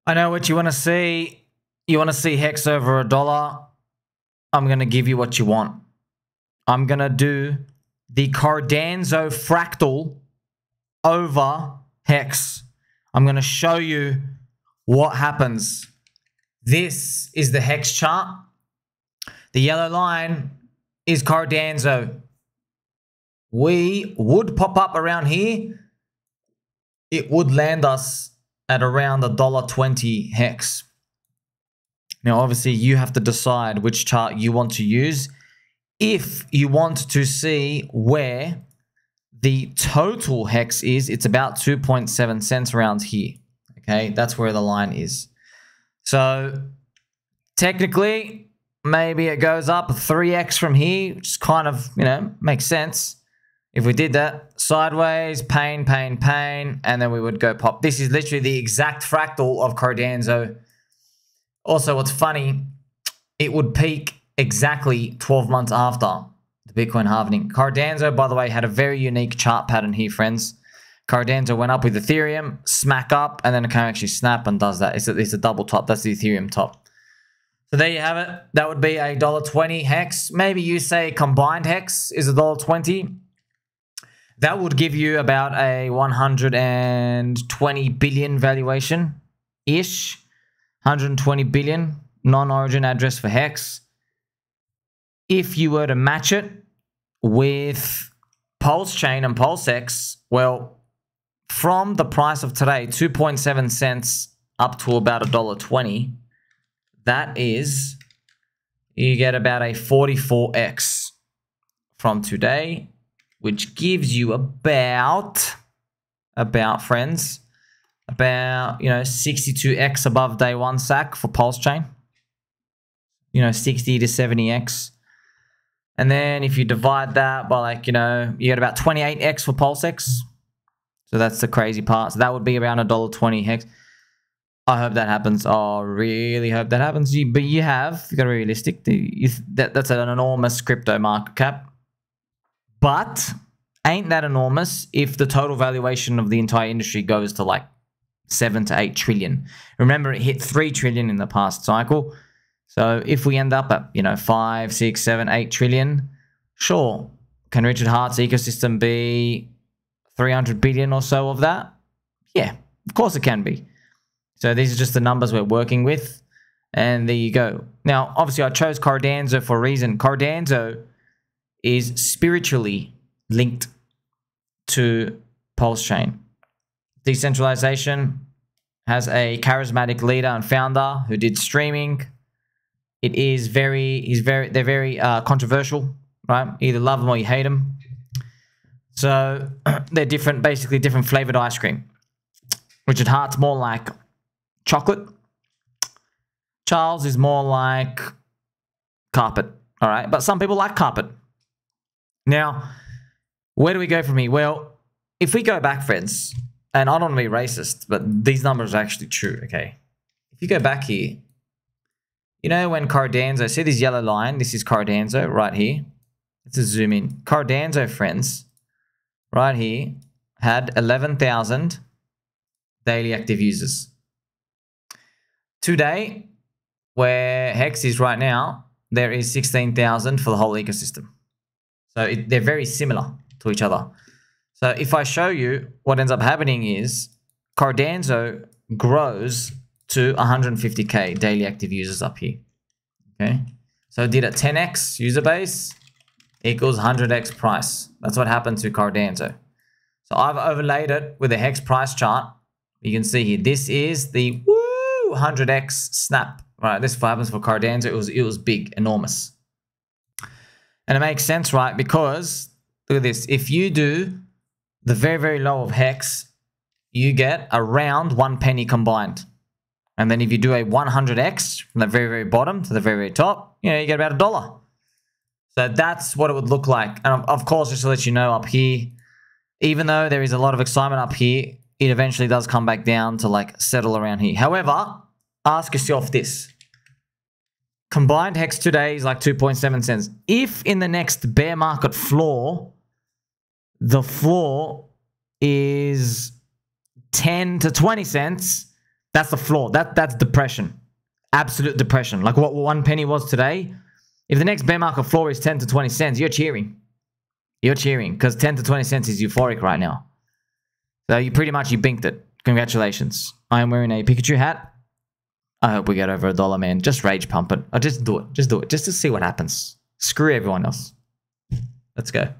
I know what you want to see. You want to see HEX over $1. I'm going to give you what you want. I'm going to do the Cardano Fractal over HEX. I'm going to show you what happens. This is the HEX chart. The yellow line is Cardano. We would pop up around here. It would land us at around $1.20 HEX. Now, obviously, you have to decide which chart you want to use. If you want to see where the total HEX is, it's about 2.7 cents around here. Okay, that's where the line is. So, technically, maybe it goes up 3x from here, which kind of, makes sense. If we did that, sideways, pain, and then we would go pop. This is literally the exact fractal of Cardano. Also, what's funny, it would peak exactly 12 months after the Bitcoin halving. Cardano, by the way, had a very unique chart pattern here, friends. Cardano went up with Ethereum, smack up, and then it can actually snap and does that. It's a double top. That's the Ethereum top. So there you have it. That would be a $1.20 HEX. Maybe you say combined HEX is $1.20. That would give you about a 120 billion valuation-ish. 120 billion non-origin address for HEX. If you were to match it with PulseChain and PulseX, well, from the price of today, 2.7 cents up to about $1.20, that is, you get about a 44x from today, which gives you about friends, about 62x above day one SAC for PulseChain. 60 to 70x. And then if you divide that by you get about 28x for PulseX. So that's the crazy part. So that would be around $1.20 HEX. I hope that happens. Oh, I really hope that happens. But you got to be realistic. That's an enormous crypto market cap. But ain't that enormous if the total valuation of the entire industry goes to 7 to 8 trillion. Remember, it hit 3 trillion in the past cycle. So if we end up at 5, 6, 7, 8 trillion, sure. Can Richard Hart's ecosystem be 300 billion or so of that? Yeah, of course it can be. So these are just the numbers we're working with. And there you go. Now, obviously, I chose Cardano for a reason. Cardano is spiritually linked to PulseChain. Decentralization has a charismatic leader and founder who did streaming. They're very controversial, right? Either love them or you hate them. So they're different, basically different flavored ice cream. Richard Hart's more like chocolate. Charles is more like carpet, all right? But some people like carpet. Now, where do we go from here? Well, if we go back, friends, and I don't want to be racist, but these numbers are actually true, okay? If you go back here, when Cardano, see this yellow line? This is Cardano right here. Let's just zoom in. Cardano, friends, right here, had 11,000 daily active users. Today, where HEX is right now, there is 16,000 for the whole ecosystem. So they're very similar to each other. So if I show you, what ends up happening is Cardano grows to 150k daily active users up here. Okay, so it did a 10x user base equals 100x price. That's what happened to Cardano. So I've overlaid it with a HEX price chart. You can see here, this is the 100x snap. Right, this is what happens for Cardano. It was big, enormous. And it makes sense, right? Because look at this. If you do the very, very low of HEX, you get around 1 penny combined. And then if you do a 100x from the very, very bottom to the very, very top, you get about $1. So that's what it would look like. And of course, just to let you know, up here, even though there is a lot of excitement up here, it eventually does come back down to settle around here. However, ask yourself this. Combined HEX today is 2.7 cents. If in the next bear market floor, the floor is 10 to 20 cents, That's the floor. That's depression. Absolute depression. Like what 1 penny was today. If the next bear market floor is 10 to 20 cents, you're cheering. You're cheering because 10 to 20 cents is euphoric right now. So you pretty much, you binked it. Congratulations. I am wearing a Pikachu hat. I hope we get over $1, man. Just rage pump it. Or just do it. Just do it. Just to see what happens. Screw everyone else. Let's go.